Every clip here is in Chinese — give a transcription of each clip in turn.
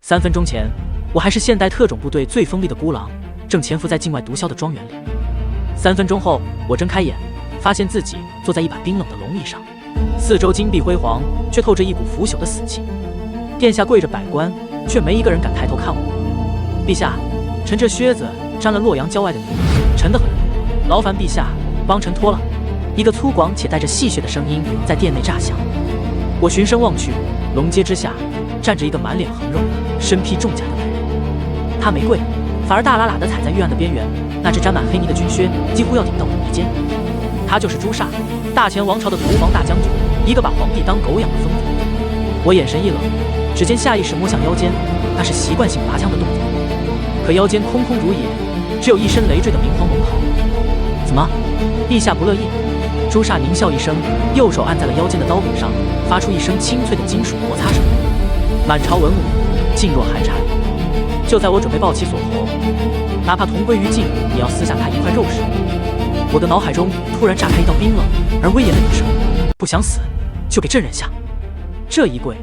3分钟前，我还是现代特种部队最锋利的孤狼，正潜伏在境外毒枭的庄园里。3分钟后，我睁开眼，发现自己坐在一把冰冷的龙椅上，四周金碧辉煌，却透着一股腐朽的死气。殿下跪着百官，却没一个人敢抬头看我。陛下，臣这靴子沾了洛阳郊外的泥，沉得很，劳烦陛下帮臣脱了。一个粗犷且带着戏谑的声音在殿内炸响。我循声望去，龙阶之下站着一个满脸横肉、身披重甲的男人。他没跪，反而大喇喇地踩在玉案的边缘，那只沾满黑泥的军靴几乎要顶到我的鼻尖。他就是朱砂，大前王朝的屠皇大将军，一个把皇帝当狗养的疯子。我眼神一冷，指尖下意识摸向腰间，那是习惯性拔枪的动作。可腰间空空如也，只有一身累赘的明黄龙袍。怎么，陛下不乐意？朱砂狞笑一声，右手按在了腰间的刀柄上，发出一声清脆的金属摩擦声。满朝文武噤若寒蝉。就在我准备抱起锁喉，哪怕同归于尽，也要撕下他一块肉时，我的脑海中突然炸开一道冰冷而威严的女声：不想死，就给朕忍下。这一跪，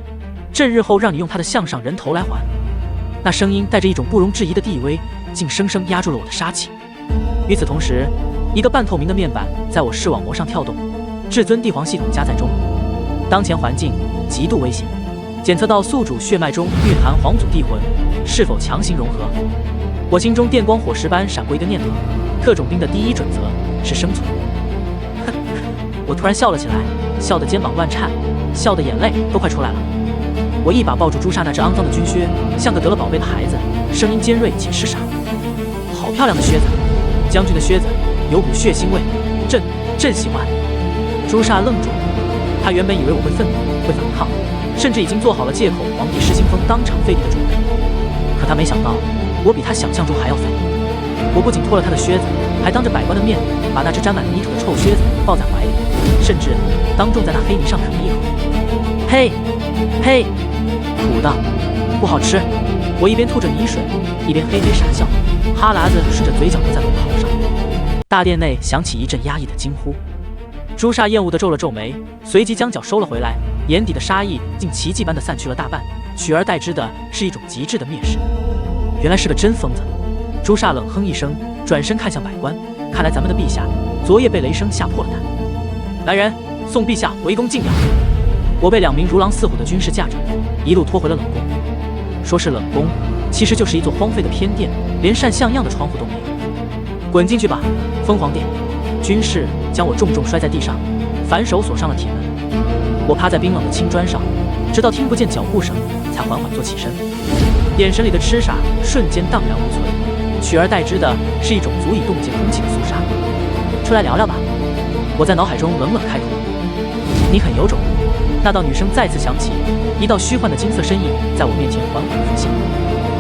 朕日后让你用他的项上人头来还。那声音带着一种不容置疑的地威，竟生生压住了我的杀气。与此同时，一个半透明的面板在我视网膜上跳动，至尊帝皇系统加载中。当前环境极度危险，检测到宿主血脉中蕴含皇祖帝魂，是否强行融合？我心中电光火石般闪过一个念头：特种兵的第一准则是生存。哼！我突然笑了起来，笑得肩膀乱颤，笑得眼泪都快出来了。我一把抱住朱砂那只肮脏的军靴，像个得了宝贝的孩子，声音尖锐且痴傻：好漂亮的靴子，将军的靴子有股血腥味，朕喜欢。朱砂愣住了，他原本以为我会愤怒，会反抗，甚至已经做好了借口皇帝失心疯当场废帝的准备。可他没想到，我比他想象中还要废。我不仅脱了他的靴子，还当着百官的面把那只沾满泥土的臭靴子抱在怀里，甚至当众在那黑泥上啃了一口。呸！呸！苦的，不好吃。我一边吐着泥水，一边嘿嘿傻笑，哈喇子顺着嘴角流在龙袍上。大殿内响起一阵压抑的惊呼。朱砂厌恶地皱了皱眉，随即将脚收了回来，眼底的杀意竟奇迹般地散去了大半，取而代之的是一种极致的蔑视。原来是个真疯子。朱砂冷哼一声，转身看向百官，看来咱们的陛下昨夜被雷声吓破了胆。来人，送陛下回宫静养。我被2名如狼似虎的军士架着，一路拖回了冷宫。说是冷宫，其实就是一座荒废的偏殿，连扇像样的窗户都没有。滚进去吧，疯皇帝！军士将我重重摔在地上，反手锁上了铁门。我趴在冰冷的青砖上，直到听不见脚步声，才缓缓坐起身。眼神里的痴傻瞬间荡然无存，取而代之的是一种足以冻结空气的肃杀。出来聊聊吧，我在脑海中冷冷开口。你很有种。那道女声再次响起，一道虚幻的金色身影在我面前缓缓浮现。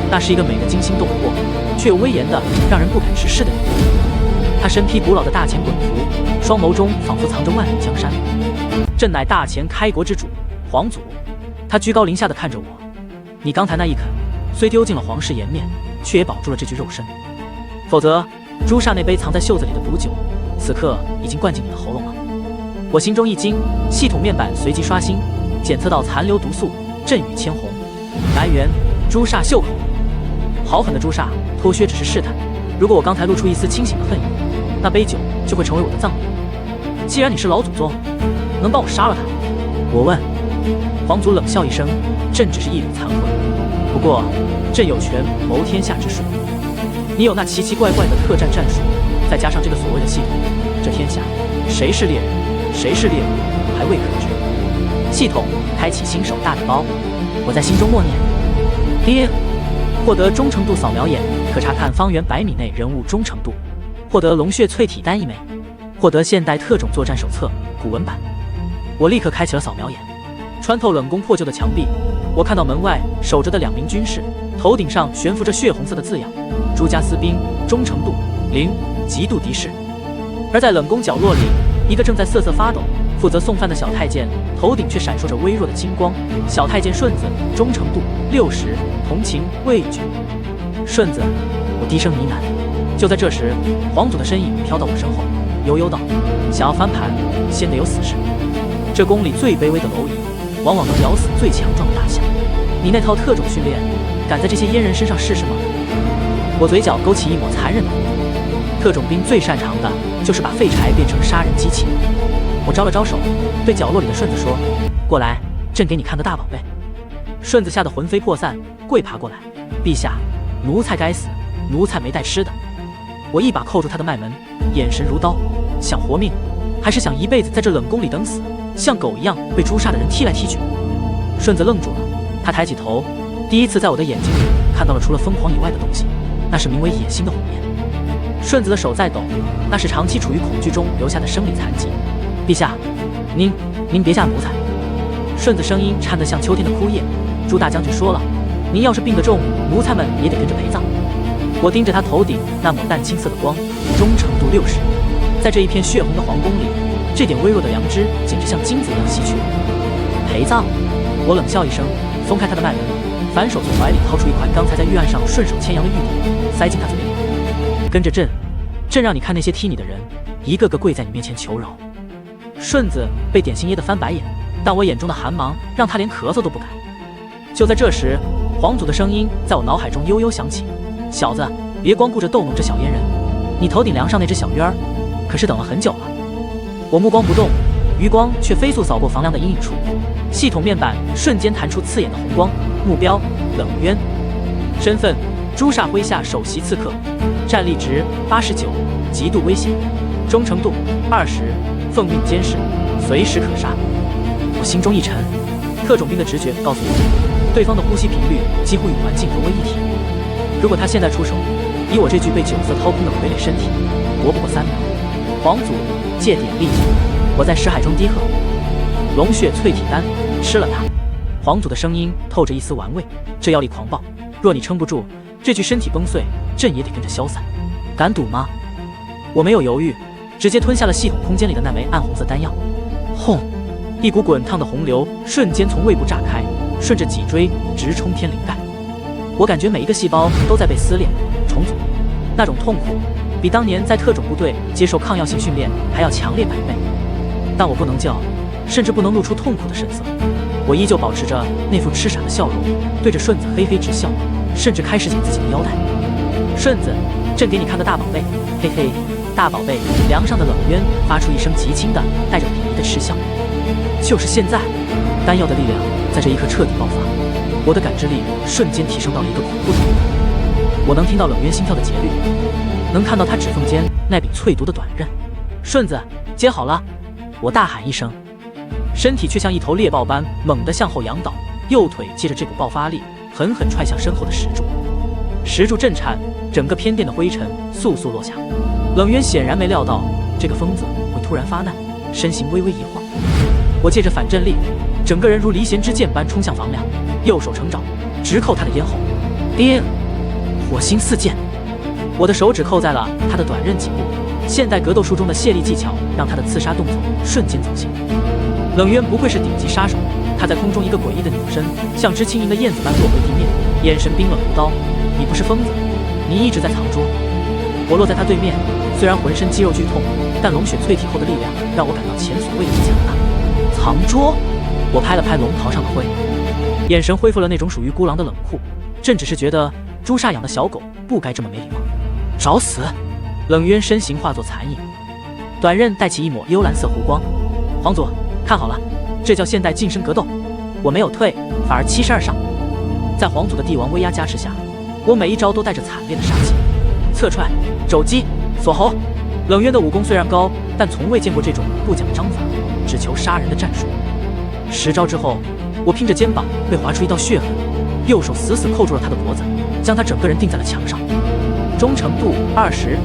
那是一个美得惊心动魄，却又威严的让人不敢直视的女人。她身披古老的大前衮服，双眸中仿佛藏着万里江山。朕乃大前开国之主，皇祖。她居高临下的看着我。你刚才那一啃，虽丢尽了皇室颜面，却也保住了这具肉身。否则，朱砂那杯藏在袖子里的毒酒，此刻已经灌进你的喉咙了。我心中一惊，系统面板随即刷新，检测到残留毒素，震雨千红，来源朱砂袖口。好狠的朱砂，脱靴只是试探，如果我刚才露出一丝清醒的恨意，那杯酒就会成为我的葬礼。既然你是老祖宗，能帮我杀了他？我问。皇祖冷笑一声，朕只是一缕残魂，不过朕有权谋天下之术。你有那奇奇怪怪的特战战术，再加上这个所谓的系统，这天下谁是猎人，谁是猎物，还未可知。系统开启新手大礼包，我在心中默念：爹。获得忠诚度扫描眼，可查看方圆100米内人物忠诚度。获得龙血淬体丹1枚。获得现代特种作战手册古文版。我立刻开启了扫描眼，穿透冷宫破旧的墙壁，我看到门外守着的2名军士，头顶上悬浮着血红色的字样：朱家私兵，忠诚度0，极度敌视。而在冷宫角落里，一个正在瑟瑟发抖负责送饭的小太监，头顶却闪烁着微弱的金光。小太监顺子，忠诚度60，同情畏惧。顺子，我低声呢喃。就在这时，皇祖的身影飘到我身后，悠悠道：想要翻盘，先得有死士。这宫里最卑微的蝼蚁，往往能咬死最强壮的大象。你那套特种训练敢在这些阉人身上试试吗？我嘴角勾起一抹残忍的弧度。特种兵最擅长的就是把废柴变成杀人机器。我招了招手，对角落里的顺子说：“过来，朕给你看个大宝贝。”顺子吓得魂飞魄散，跪爬过来：“陛下，奴才该死，奴才没带吃的。”我一把扣住他的脉门，眼神如刀，想活命，还是想一辈子在这冷宫里等死，像狗一样被诛杀的人踢来踢去？顺子愣住了，他抬起头，第一次在我的眼睛里看到了除了疯狂以外的东西，那是名为野心的火焰。顺子的手在抖，那是长期处于恐惧中留下的生理残疾。陛下，您别吓奴才。顺子声音颤得像秋天的枯叶。朱大将军说了，您要是病得重，奴才们也得跟着陪葬。我盯着他头顶那抹淡青色的光，忠诚度60。在这一片血红的皇宫里，这点微弱的良知简直像金子一样稀缺。陪葬？我冷笑一声，松开他的脉门，反手从怀里掏出一块刚才在御案上顺手牵羊的玉鼎，塞进他嘴里。跟着朕让你看那些踢你的人，一个个跪在你面前求饶。顺子被点心噎得翻白眼，但我眼中的寒芒让他连咳嗽都不敢。就在这时，皇祖的声音在我脑海中悠悠响起：“小子，别光顾着逗弄这小阉人，你头顶梁上那只小鱼儿，可是等了很久了。”我目光不动，余光却飞速扫过房梁的阴影处，系统面板瞬间弹出刺眼的红光，目标冷渊，身份朱煞麾下首席刺客，战力值89，极度危险，忠诚度20，奉命监视，随时可杀。我心中一沉，特种兵的直觉告诉我，对方的呼吸频率几乎与环境融为一体。如果他现在出手，以我这具被酒色掏空的傀儡身体，活不过3秒。皇祖借典力，我在识海中低喝：“龙血淬体丹，吃了它！”皇祖的声音透着一丝玩味，这药力狂暴，若你撑不住，这具身体崩碎，朕也得跟着消散。敢赌吗？我没有犹豫，直接吞下了系统空间里的那枚暗红色丹药。轰！一股滚烫的洪流瞬间从胃部炸开，顺着脊椎直冲天灵盖。我感觉每一个细胞都在被撕裂重组，那种痛苦比当年在特种部队接受抗药性训练还要强烈100倍。但我不能叫，甚至不能露出痛苦的神色。我依旧保持着那副痴傻的笑容，对着顺子嘿嘿直笑，甚至开始剪自己的腰带。顺子，朕给你看个大宝贝，嘿嘿。大宝贝梁上的冷渊发出一声极轻的带着鄙夷的嗤笑。就是现在，丹药的力量在这一刻彻底爆发，我的感知力瞬间提升到了一个恐怖的地步。我能听到冷渊心跳的节律，能看到他指缝间那柄淬毒的短刃。顺子，接好了！我大喊一声，身体却像一头猎豹般猛地向后仰倒，右腿借着这股爆发力狠狠踹向身后的石柱。石柱震颤，整个偏殿的灰尘簌簌落下。冷渊显然没料到这个疯子会突然发难，身形微微一晃，我借着反震力，整个人如离弦之箭般冲向房梁，右手成爪，直扣他的咽喉。叮！火星四溅，我的手指扣在了他的短刃颈部。现代格斗术中的卸力技巧让他的刺杀动作瞬间走形。冷渊不愧是顶级杀手，他在空中一个诡异的扭身，像只轻盈的燕子般落回地面，眼神冰冷如刀。你不是疯子，你一直在藏拙。我落在他对面，虽然浑身肌肉剧痛，但龙血淬体后的力量让我感到前所未有的强大。藏拙？我拍了拍龙袍上的灰，眼神恢复了那种属于孤狼的冷酷。朕只是觉得朱砂养的小狗不该这么没礼貌。找死！冷渊身形化作残影，短刃带起一抹幽蓝色弧光。皇祖，看好了，这叫现代近身格斗。我没有退，反而72上。在皇祖的帝王威压加持下，我每一招都带着惨烈的杀气。侧踹、肘击、锁喉。冷渊的武功虽然高，但从未见过这种不讲章法、只求杀人的战术。10招之后，我拼着肩膀被划出一道血痕，右手死死扣住了他的脖子，将他整个人钉在了墙上。忠诚度20。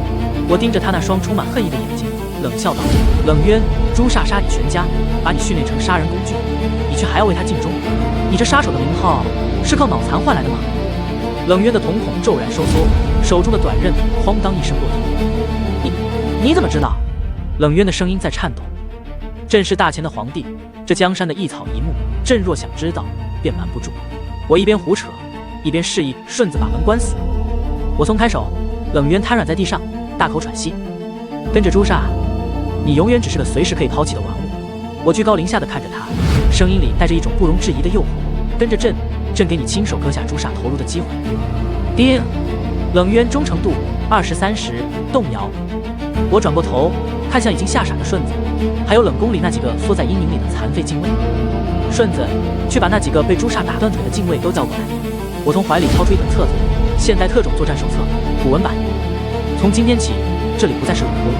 我盯着他那双充满恨意的眼睛，冷笑道：“冷渊，诛杀杀你全家，把你训练成杀人工具，你却还要为他尽忠？你这杀手的名号是靠脑残换来的吗？”冷渊的瞳孔骤然收缩，手中的短刃哐当一声落地。你怎么知道？冷渊的声音在颤抖。朕是大前的皇帝，这江山的一草一木，朕若想知道，便瞒不住。我一边胡扯，一边示意顺子把门关死。我松开手，冷渊瘫软在地上，大口喘息。跟着朱砂，你永远只是个随时可以抛弃的玩物。我居高临下的看着他，声音里带着一种不容置疑的诱惑。跟着朕，朕给你亲手割下朱砂头颅的机会。叮，冷渊忠诚度20-30动摇。我转过头看向已经吓傻的顺子，还有冷宫里那几个缩在阴影里的残废禁卫。顺子，去把那几个被朱砂打断腿的禁卫都叫过来。我从怀里掏出一本册子，现代特种作战手册，古文版。从今天起，这里不再是冷宫。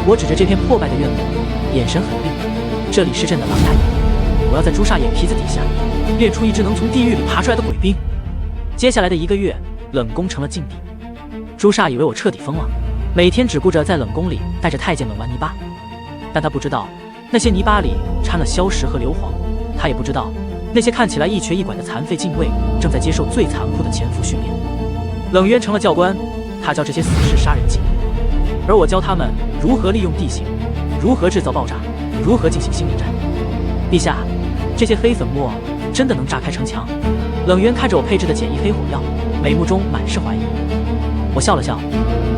我指着这片破败的院落，眼神狠厉。这里是朕的狼牙眼，我要在朱砂眼皮子底下练出一只能从地狱里爬出来的鬼兵。接下来的1个月，冷宫成了禁地。朱砂以为我彻底疯了，每天只顾着在冷宫里带着太监们玩泥巴，但他不知道那些泥巴里掺了硝石和硫磺，他也不知道那些看起来一瘸一拐的残废禁卫正在接受最残酷的潜伏训练。冷渊成了教官，他教这些死士杀人技，而我教他们如何利用地形，如何制造爆炸，如何进行心理战。陛下，这些黑粉末真的能炸开城墙？冷渊看着我配置的简易黑火药，眉目中满是怀疑。我笑了笑，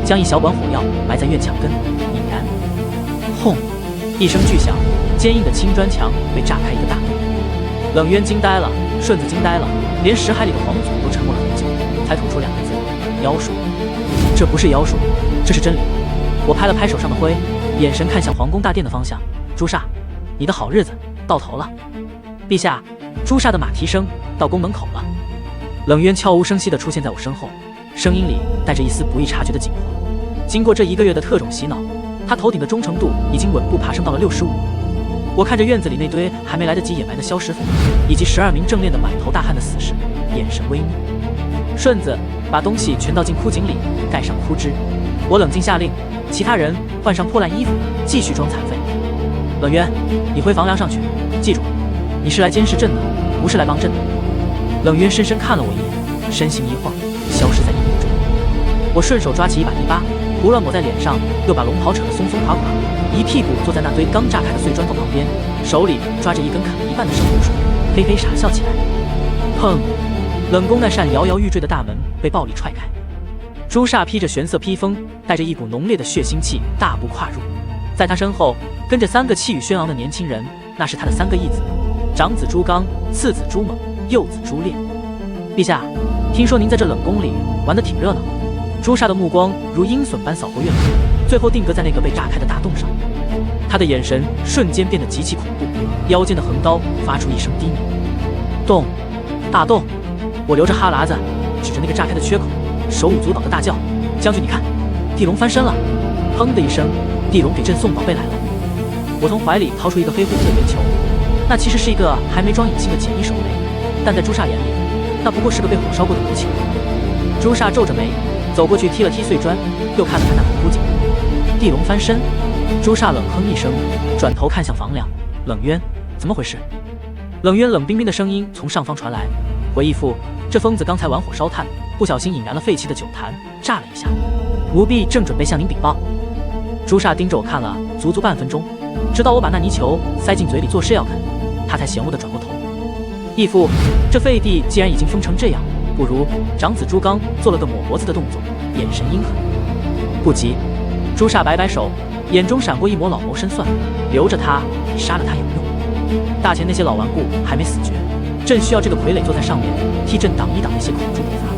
将一小管火药埋在院墙根，引燃。轰！一声巨响，坚硬的青砖墙被炸开一个大洞。冷渊惊呆了，顺子惊呆了，连石海里的皇祖都沉默了很久，才吐出2个字：妖术。这不是妖术，这是真理。我拍了拍手上的灰，眼神看向皇宫大殿的方向。朱砂，你的好日子到头了。陛下，朱砂的马蹄声到宫门口了。冷渊悄无声息地出现在我身后，声音里带着一丝不易察觉的紧迫。经过这1个月的特种洗脑，他头顶的忠诚度已经稳步爬升到了65。我看着院子里那堆还没来得及掩埋的硝石粉，以及12名正练的满头大汗的死士，眼神微眯。顺子，把东西全倒进枯井里，盖上枯枝。我冷静下令，其他人换上破烂衣服，继续装残废。冷渊，你回房梁上去，记住，你是来监视朕的，不是来帮朕的。冷渊深深看了我一眼，身形一晃，消失在阴影中。我顺手抓起一把泥巴，胡乱抹在脸上，又把龙袍扯得松松垮垮，一屁股坐在那堆刚炸开的碎砖头旁边，手里抓着一根砍了一半的生红薯，嘿嘿傻笑起来。砰！冷宫那扇摇摇欲坠的大门被暴力踹开，朱砂披着玄色披风，带着一股浓烈的血腥气大步跨入。在他身后跟着3个气宇轩昂的年轻人，那是他的3个义子：长子朱刚，次子朱猛，幼子朱烈。陛下，听说您在这冷宫里玩得挺热闹。朱砂的目光如鹰隼般扫过院子，最后定格在那个被炸开的大洞上。他的眼神瞬间变得极其恐怖，腰间的横刀发出一声低鸣。洞，大洞！我流着哈喇子指着那个炸开的缺口，手舞足蹈的大叫：“将军，你看，地龙翻身了！”砰的一声，地龙给朕送宝贝来了。我从怀里掏出一个黑乎乎的圆球，那其实是一个还没装引信的简易手雷，但在朱砂眼里，那不过是个被火烧过的武器。朱砂皱着眉，走过去踢了踢碎砖，又看了看那口枯井。地龙翻身，朱砂冷哼一声，转头看向房梁。冷渊，怎么回事？冷渊冷冰冰的声音从上方传来：“回义父，这疯子刚才玩火烧炭，不小心引燃了废弃的酒坛，炸了一下。奴婢正准备向您禀报。”朱砂盯着我看了足足半分钟，直到我把那泥球塞进嘴里作势要啃，他才嫌恶地转过头。义父，这废地既然已经封成这样，不如……长子朱刚做了个抹脖子的动作，眼神阴狠。不急，朱砂摆摆手，眼中闪过一抹老谋深算，留着他比杀了他有用。大前那些老顽固还没死绝，朕需要这个傀儡坐在上面，替朕挡一挡那些恐诛北伐。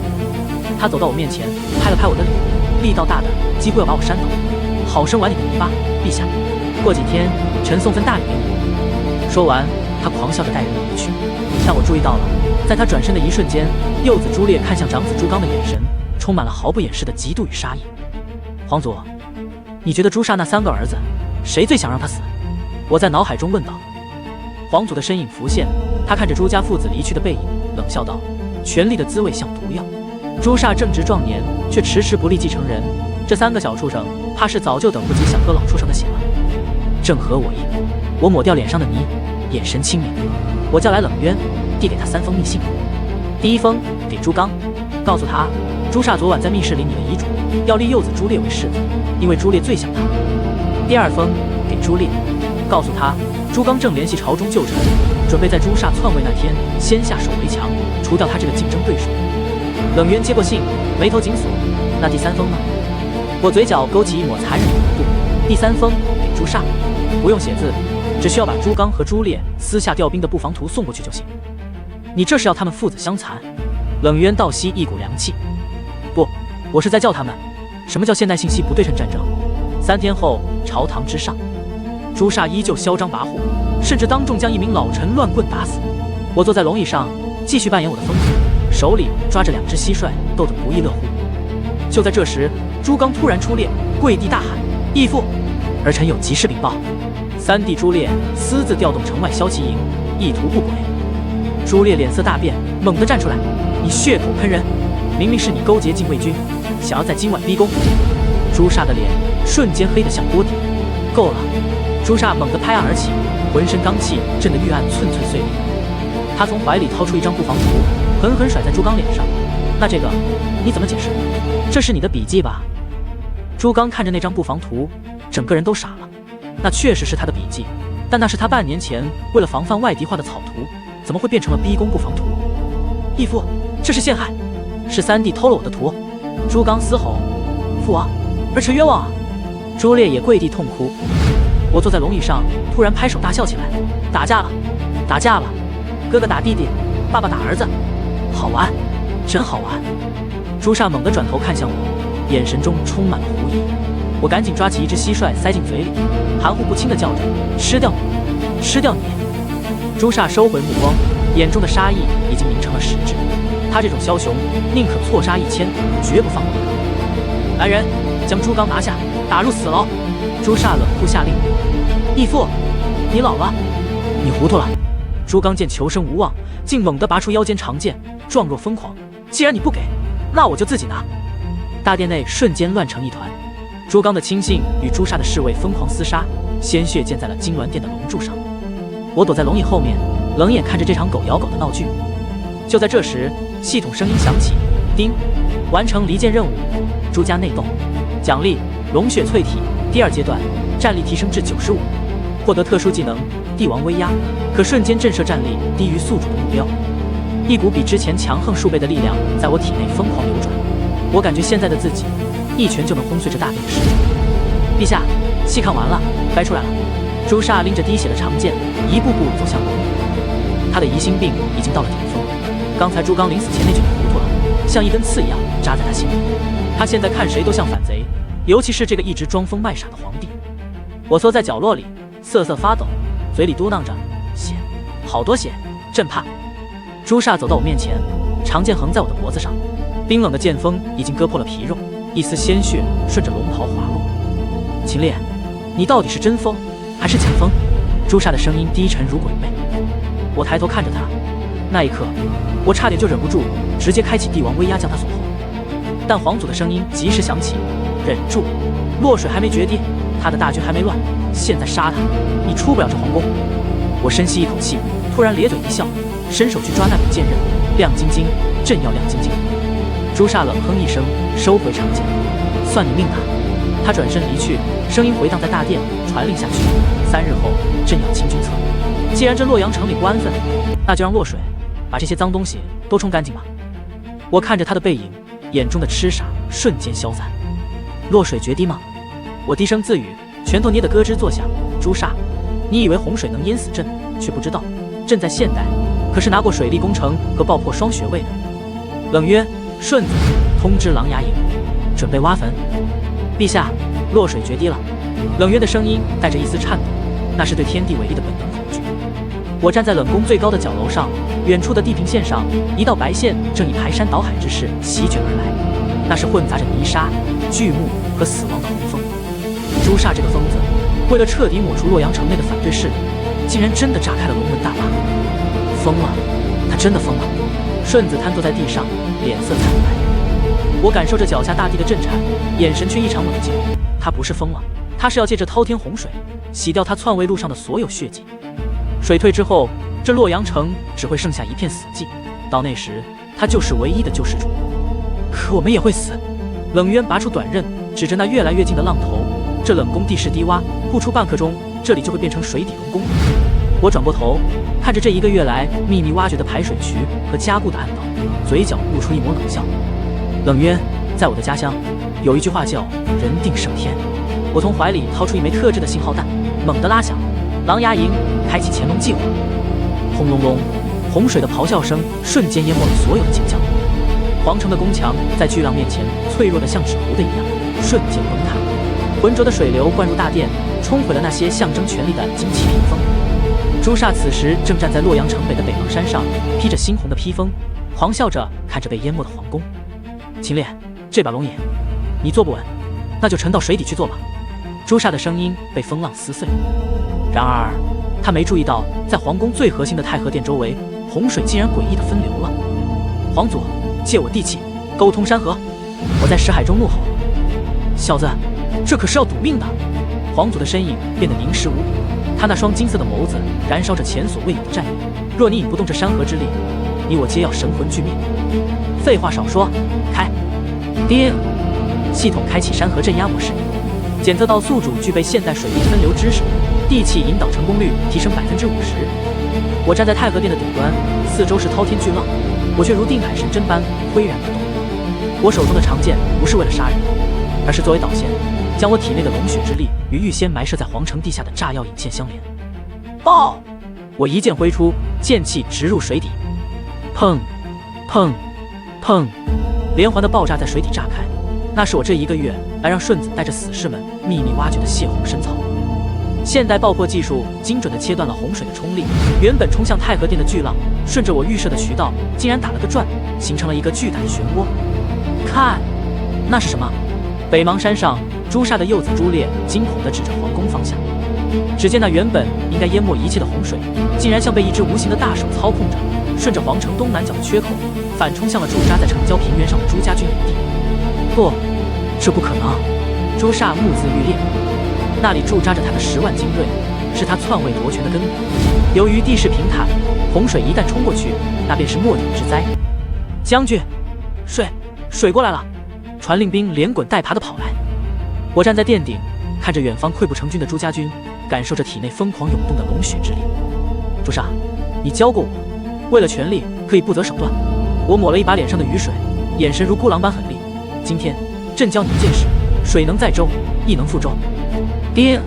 他走到我面前，拍了拍我的脸，力道大的几乎要把我扇倒。好生玩你的泥巴，陛下，过几天臣送份大礼给你。说完，他狂笑着带人离去。但我注意到了，在他转身的一瞬间，幼子朱烈看向长子朱刚的眼神充满了毫不掩饰的嫉妒与杀意。皇祖，你觉得朱砂那3个儿子，谁最想让他死？我在脑海中问道。皇祖的身影浮现，他看着朱家父子离去的背影，冷笑道：“权力的滋味像毒药。朱砂正值壮年，却迟迟不立继承人，这3个小畜生怕是早就等不及想喝老畜生的血了。”正合我意，我抹掉脸上的泥，眼神清明。我叫来冷渊，递给他3封密信。第1封给朱刚，告诉他朱砂昨晚在密室里拟了遗嘱，要立幼子朱烈为世子，因为朱烈最想他。第2封给朱烈，告诉他朱刚正联系朝中旧臣，准备在朱砂篡位那天先下手为强，除掉他这个竞争对手。冷渊接过信，眉头紧锁。那第3封呢？我嘴角勾起一抹残忍的弧度。第3封给朱砂，不用写字，只需要把朱刚和朱烈私下调兵的布防图送过去就行。你这是要他们父子相残？冷渊倒吸一股凉气。不，我是在叫他们。什么叫现代信息不对称战争？3天后，朝堂之上，朱砂依旧嚣张跋扈，甚至当众将一名老臣乱棍打死。我坐在龙椅上，继续扮演我的疯子，手里抓着2只蟋蟀，逗得不亦乐乎。就在这时，朱刚突然出列，跪地大喊：“义父，儿臣有急事禀报。”3弟朱烈私自调动城外骁骑营，意图不轨。朱烈脸色大变，猛地站出来：“你血口喷人！明明是你勾结禁卫军，想要在今晚逼宫。”朱砂的脸瞬间黑得像锅底。够了！朱砂猛地拍案而起，浑身罡气震得玉案寸寸碎裂。他从怀里掏出一张布防图，狠狠甩在朱刚脸上。那这个你怎么解释？这是你的笔记吧？朱刚看着那张布防图，整个人都傻了。那确实是他的笔记，但那是他半年前为了防范外敌画的草图，怎么会变成了逼宫布防图？义父，这是陷害，是3弟偷了我的图！朱刚嘶吼：“父王，儿臣冤枉啊！”朱烈也跪地痛哭。我坐在龙椅上，突然拍手大笑起来：“打架了，打架了！哥哥打弟弟，爸爸打儿子，好玩，真好玩！”朱砂猛地转头看向我，眼神中充满了狐疑。我赶紧抓起一只蟋蟀塞进嘴里，含糊不清地叫着：“吃掉你，吃掉你！”朱砂收回目光，眼中的杀意已经凝成了实质。他这种枭雄，宁可错杀1000，绝不放过一个。来人，将朱刚拿下，打入死牢！朱砂冷酷下令。义父，你老了，你糊涂了！朱刚见求生无望，竟猛地拔出腰间长剑，状若疯狂。既然你不给，那我就自己拿！大殿内瞬间乱成一团。朱刚的亲信与朱砂的侍卫疯狂厮杀，鲜血溅在了金銮殿的龙柱上。我躲在龙椅后面，冷眼看着这场狗咬狗的闹剧。就在这时，系统声音响起：“叮，完成离间任务，朱家内斗，奖励龙血淬体，第2阶段，战力提升至95，获得特殊技能帝王威压，可瞬间震慑战力低于宿主的目标。”一股比之前强横数倍的力量在我体内疯狂流转，我感觉现在的自己一拳就能轰碎这大殿的世界。陛下，戏看完了，该出来了。朱砂拎着滴血的长剑，一步步走向龙椅。他的疑心病已经到了顶峰，刚才朱刚临死前那句糊涂了，像一根刺一样扎在他心里。他现在看谁都像反贼，尤其是这个一直装疯卖傻的皇帝。我缩在角落里，瑟瑟发抖，嘴里嘟囔着：“血，好多血，朕怕。”朱砂走到我面前，长剑横在我的脖子上，冰冷的剑锋已经割破了皮肉，一丝鲜血顺着龙袍滑落。秦烈，你到底是真疯还是假疯？朱砂的声音低沉如鬼魅。我抬头看着他，那一刻，我差点就忍不住直接开启帝王威压将他锁后。但皇祖的声音及时响起：“忍住，洛水还没决堤，他的大军还没乱，现在杀他，你出不了这皇宫。”我深吸一口气，突然咧嘴一笑，伸手去抓那柄剑刃，亮晶晶，朕要亮晶晶。朱砂冷哼一声，收回长剑：“算你命大。”他转身离去，声音回荡在大殿，传令下去：“3日后，朕要清君侧。既然这洛阳城里不安分，那就让洛水把这些脏东西都冲干净吧。”我看着他的背影，眼中的痴傻瞬间消散。洛水决堤吗？我低声自语，拳头捏得咯吱作响。朱砂，你以为洪水能淹死朕，却不知道朕在现代可是拿过水利工程和爆破双学位的。冷曰：“顺子，通知琅琊营，准备挖坟。”陛下，洛水决堤了。冷渊的声音带着一丝颤抖，那是对天地唯一的本能恐惧。我站在冷宫最高的角楼上，远处的地平线上，一道白线正以排山倒海之势席卷而来，那是混杂着泥沙、巨木和死亡的洪峰。朱砂这个疯子，为了彻底抹除洛阳城内的反对势力，竟然真的炸开了龙门大坝。疯了，他真的疯了。顺子瘫坐在地上，脸色惨白。我感受着脚下大地的震颤，眼神却异常冷静。他不是疯了，他是要借着滔天洪水洗掉他篡位路上的所有血迹。水退之后，这洛阳城只会剩下一片死寂，到那时他就是唯一的救世主。可我们也会死。冷渊拔出短刃，指着那越来越近的浪头。这冷宫地势低洼，不出半刻钟，这里就会变成水底龙宫。我转过头，看着这1个月来秘密挖掘的排水渠和加固的暗道，嘴角露出一抹冷笑。冷渊，在我的家乡，有一句话叫“人定胜天”。我从怀里掏出一枚特制的信号弹，猛地拉响，琅琊营开启潜龙计划。轰隆隆，洪水的咆哮声瞬间淹没了所有的尖叫。皇城的宫墙在巨浪面前脆弱的像纸糊的一样，瞬间崩塌。浑浊的水流灌入大殿，冲毁了那些象征权力的旌旗屏风。朱砂此时正站在洛阳城北的北邙山上，披着猩红的披风，狂笑着看着被淹没的皇宫。秦烈，这把龙椅你坐不稳，那就沉到水底去坐吧。朱砂的声音被风浪撕碎。然而他没注意到，在皇宫最核心的太和殿周围，洪水竟然诡异的分流了。皇祖，借我地气，沟通山河！我在识海中怒吼。小子，这可是要赌命的！皇祖的身影变得凝视无比，他那双金色的眸子燃烧着前所未有的战意。若你引不动这山河之力，你我皆要神魂俱灭。废话少说，开！叮！系统开启山河镇压模式，检测到宿主具备现代水地分流知识，地气引导成功率提升50%。我站在太和殿的顶端，四周是滔天巨浪，我却如定海神针般岿然不动。我手中的长剑不是为了杀人，而是作为导线，将我体内的龙血之力与预先埋设在皇城地下的炸药引线相连。爆！我一剑挥出，剑气直入水底，砰砰砰，连环的爆炸在水底炸开。那是我这1个月来让顺子带着死士们秘密挖掘的泄洪深槽。现代爆破技术精准地切断了洪水的冲力，原本冲向太和殿的巨浪，顺着我预设的渠道，竟然打了个转，形成了一个巨大的漩涡。看，那是什么？北邙山上，朱砂的幼子朱烈惊恐地指着皇宫方向。只见那原本应该淹没一切的洪水，竟然像被一只无形的大手操控着，顺着皇城东南角的缺口，反冲向了驻扎在城郊平原上的朱家军营地。不，这不可能！朱砂目眦欲裂。那里驻扎着他的10万精锐，是他篡位夺权的根源。由于地势平坦，洪水一旦冲过去，那便是没顶之灾。将军，水过来了！传令兵连滚带爬地跑来。我站在殿顶，看着远方溃不成军的朱家军，感受着体内疯狂涌动的龙血之力。朱砂，你教过我，为了权力可以不择手段。我抹了一把脸上的雨水，眼神如孤狼般狠厉。今天朕教你一件事：水能载舟，亦能覆舟。叮！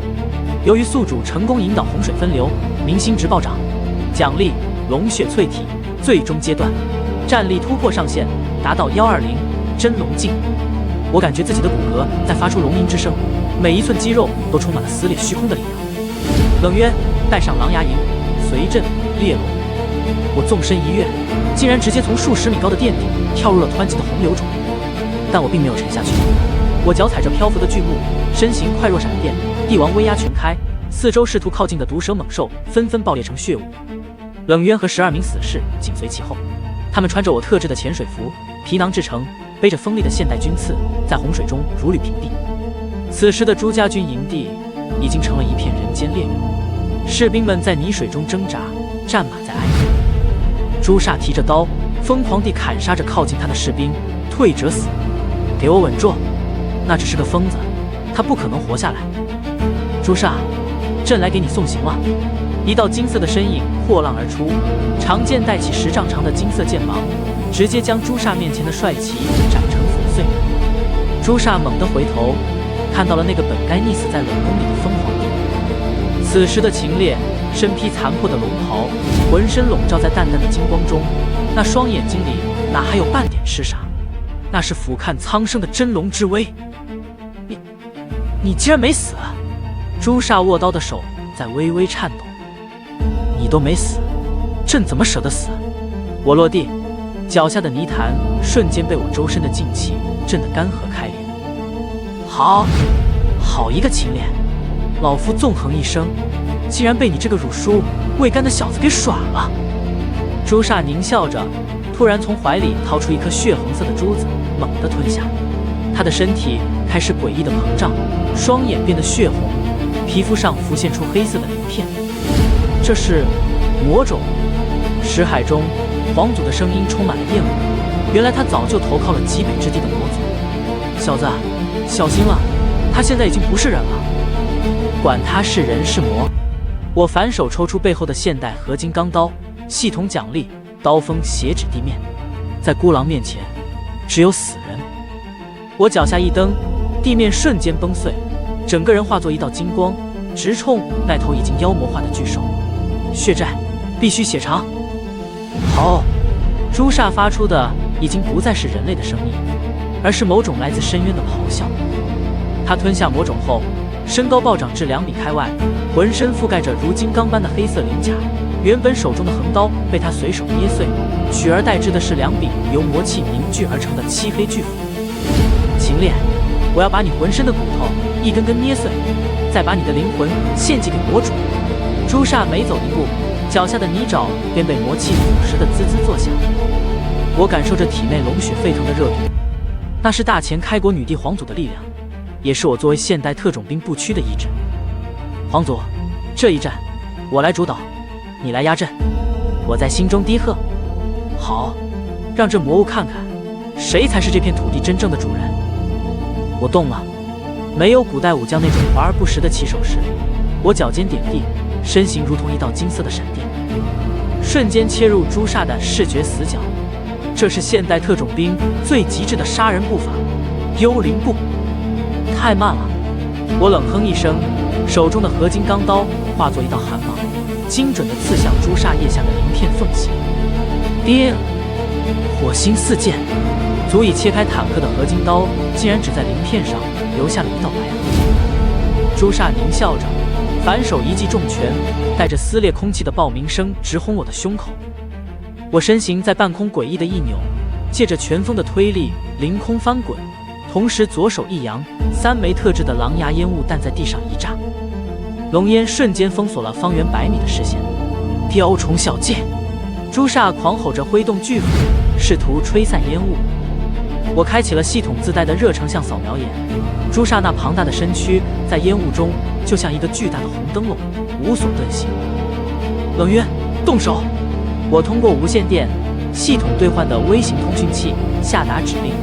由于宿主成功引导洪水分流，明星值暴涨，奖励龙血淬体最终阶段，战力突破上限达到120真龙境。我感觉自己的骨骼在发出龙吟之声，每一寸肌肉都充满了撕裂虚空的力量。冷渊，带上狼牙营，随阵猎龙。我纵身一跃，竟然直接从数十米高的殿顶跳入了湍急的洪流中。但我并没有沉下去，我脚踩着漂浮的巨木，身形快若闪电，帝王威压全开，四周试图靠近的毒蛇猛兽纷纷爆裂成血雾。冷渊和12名死士紧随其后，他们穿着我特制的潜水服，皮囊制成，背着锋利的现代军刺，在洪水中如履平地。此时的朱家军营地已经成了一片人间炼狱，士兵们在泥水中挣扎，战马在挨打。朱砂提着刀，疯狂地砍杀着靠近他的士兵，退者死。给我稳住！那只是个疯子，他不可能活下来。朱砂，朕来给你送行了。一道金色的身影破浪而出，长剑带起10丈长的金色剑芒，直接将朱砂面前的帅旗斩成粉碎。朱砂猛地回头，看到了那个本该溺死在冷宫里的疯皇帝。此时的秦烈身披残破的龙袍，浑身笼罩在淡淡的金光中，那双眼睛里哪还有半点痴傻？那是俯瞰苍生的真龙之威。你竟然没死！朱砂握刀的手在微微颤抖。你都没死，朕怎么舍得死？我落地，脚下的泥潭瞬间被我周身的劲气震得干涸开裂。好一个秦烈！老夫纵横一生，竟然被你这个乳输未干的小子给耍了！朱砂狞笑着，突然从怀里掏出一颗血红色的珠子，猛地吞下。他的身体开始诡异的膨胀，双眼变得血红，皮肤上浮现出黑色的鳞片。这是魔种！识海中，皇祖的声音充满了厌恶。原来他早就投靠了极北之地的魔族。小子，小心了，他现在已经不是人了。管他是人是魔，我反手抽出背后的现代合金钢刀，系统奖励刀锋斜指地面。在孤狼面前，只有死人。我脚下一蹬，地面瞬间崩碎，整个人化作一道金光，直冲那头已经妖魔化的巨兽。血债必须血偿！好，朱砂发出的已经不再是人类的声音，而是某种来自深渊的咆哮。他吞下魔种后，身高暴涨至2米开外，浑身覆盖着如金刚般的黑色鳞甲。原本手中的横刀被他随手捏碎，取而代之的是2柄由魔气凝聚而成的漆黑巨斧。秦烈，我要把你浑身的骨头一根根捏碎，再把你的灵魂献祭给魔主。朱砂每走一步，脚下的泥沼便被魔气腐蚀得滋滋作响。我感受着体内龙血沸腾的热度，那是大前开国女帝皇祖的力量，也是我作为现代特种兵不屈的意志。皇祖，这一战我来主导，你来压阵。我在心中低喝。好，让这魔物看看，谁才是这片土地真正的主人。我动了，没有古代武将那种华而不实的起手式。我脚尖点地，身形如同一道金色的闪电，瞬间切入朱砂的视觉死角。这是现代特种兵最极致的杀人步伐——幽灵步。太慢了！我冷哼一声，手中的合金钢刀化作一道寒芒，精准地刺向朱砂腋下的鳞片缝隙。叮！火星四溅，足以切开坦克的合金刀，竟然只在鳞片上留下了一道白痕。朱砂狞笑着，反手一记重拳，带着撕裂空气的爆鸣声直轰我的胸口。我身形在半空诡异的一扭，借着拳风的推力，凌空翻滚，同时左手一扬，3枚特制的狼牙烟雾弹在地上一炸，浓烟瞬间封锁了方圆100米的视线。雕虫小技！朱砂狂吼着挥动巨斧，试图吹散烟雾。我开启了系统自带的热成像扫描眼，朱砂那庞大的身躯在烟雾中就像一个巨大的红灯笼，无所遁形。冷渊，动手！我通过无线电系统兑换的微型通讯器下达指令。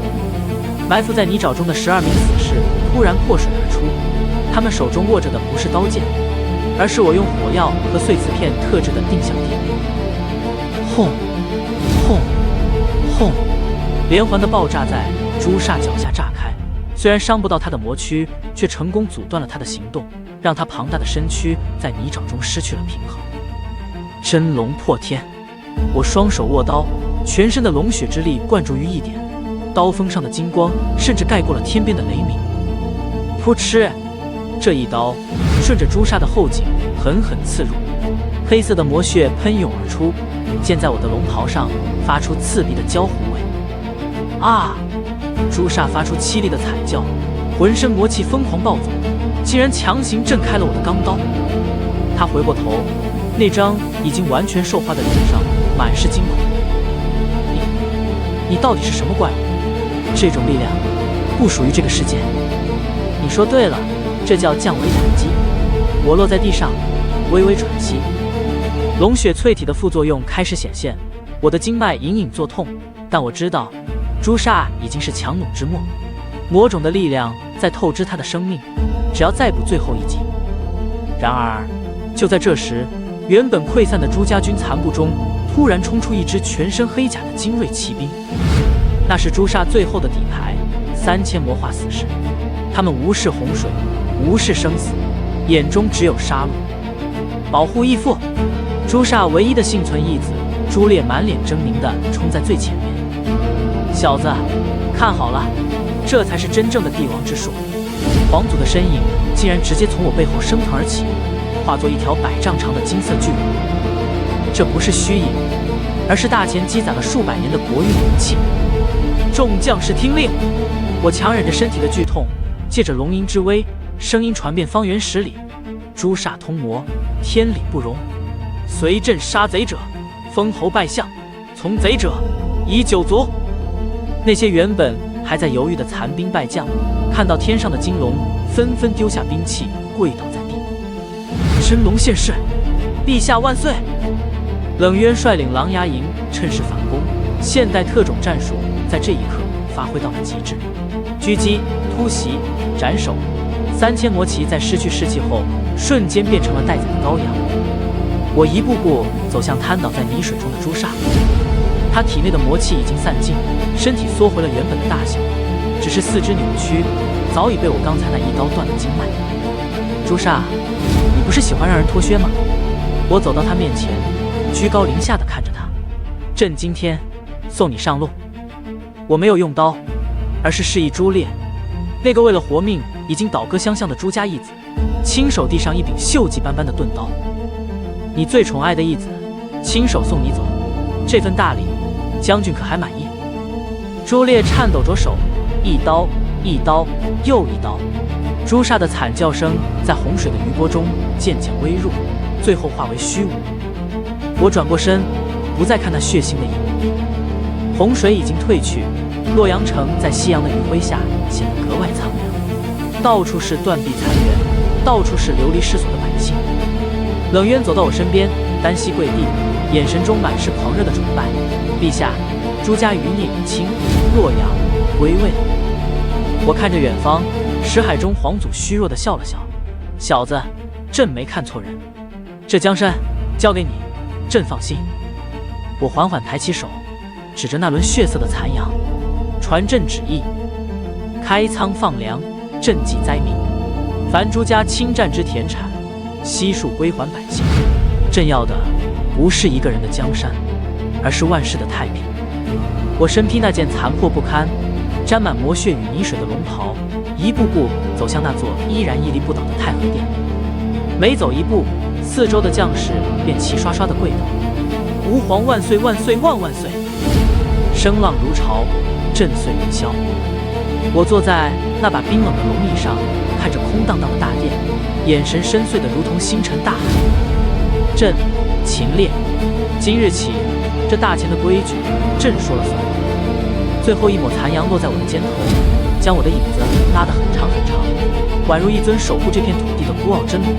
埋伏在泥沼中的12名死士突然破水而出，他们手中握着的不是刀剑，而是我用火药和碎瓷片特制的定向电雷。轰轰轰！连环的爆炸在朱砂脚下炸开，虽然伤不到他的魔躯，却成功阻断了他的行动，让他庞大的身躯在泥沼中失去了平衡。真龙破天！我双手握刀，全身的龙血之力灌注于一点，刀锋上的金光甚至盖过了天边的雷鸣。噗嗤！这一刀顺着朱砂的后颈狠狠刺入，黑色的魔血喷涌而出，溅在我的龙袍上，发出刺鼻的焦糊味。啊！朱砂发出凄厉的惨叫，浑身魔气疯狂暴走，竟然强行震开了我的钢刀。他回过头，那张已经完全兽化的脸上满是惊恐。你到底是什么怪物？这种力量不属于这个世界。你说对了，这叫降维打击。我落在地上，微微喘息。龙血淬体的副作用开始显现，我的经脉隐隐作痛，但我知道朱砂已经是强弩之末，魔种的力量在透支他的生命，只要再补最后一击。然而就在这时，原本溃散的朱家军残部中突然冲出一支全身黑甲的精锐骑兵，那是朱砂最后的底牌，3000魔化死士。他们无视洪水，无视生死，眼中只有杀戮。保护义父！朱砂唯一的幸存义子朱烈满脸狰狞地冲在最前面。小子，看好了，这才是真正的帝王之术。皇祖的身影竟然直接从我背后升腾而起，化作一条100丈长的金色巨龙。这不是虚影，而是大前积攒了数百年的国运灵气。众将士听令！我强忍着身体的剧痛，借着龙吟之威，声音传遍方圆10里：朱砂通魔，天理不容。随朕杀贼者，封侯拜相；从贼者，以九族。那些原本还在犹豫的残兵败将，看到天上的金龙，纷纷丢下兵器，跪倒在地。真龙现世，陛下万岁！冷渊率领狼牙营趁势反攻，现代特种战术在这一刻发挥到了极致。狙击、突袭、斩首，3000魔旗在失去士气后，瞬间变成了待宰的羔羊。我一步步走向瘫倒在泥水中的朱砂，他体内的魔气已经散尽，身体缩回了原本的大小，只是四肢扭曲，早已被我刚才那一刀断了经脉。朱砂，你不是喜欢让人脱靴吗？我走到他面前，居高临下的看着他。朕今天送你上路。我没有用刀，而是示意朱烈，那个为了活命已经倒戈相向的朱家义子，亲手递上一柄锈迹斑斑的钝刀。你最宠爱的义子，亲手送你走，这份大礼，将军可还满意？朱烈颤抖着手，一刀一刀又一刀，朱砂的惨叫声在洪水的余波中渐渐微弱，最后化为虚无。我转过身，不再看那血腥的一幕。洪水已经退去，洛阳城在夕阳的余晖下显得格外苍凉，到处是断壁残垣，到处是流离失所的百姓。冷渊走到我身边，单膝跪地，眼神中满是狂热的崇拜。陛下，朱家余孽已清，洛阳归位。我看着远方，识海中皇祖虚弱地笑了笑：“小子，朕没看错人，这江山交给你，朕放心。”我缓缓抬起手，指着那轮血色的残阳，传朕旨意：开仓放粮，赈济灾民，凡朱家侵占之田产，悉数归还百姓。朕要的不是一个人的江山，而是万世的太平。我身披那件残破不堪、沾满魔血与泥水的龙袍，一步步走向那座依然屹立不倒的太和殿。每走一步，四周的将士便齐刷刷地跪倒：“吾皇万岁万岁万万岁！”声浪如潮，震碎云霄。我坐在那把冰冷的龙椅上，看着空荡荡的大殿，眼神深邃得如同星辰大海。朕秦烈，今日起，这大钱的规矩，朕说了算。最后一抹残阳落在我的肩头，将我的影子拉得很长很长，宛如一尊守护这片土地的孤傲真龙。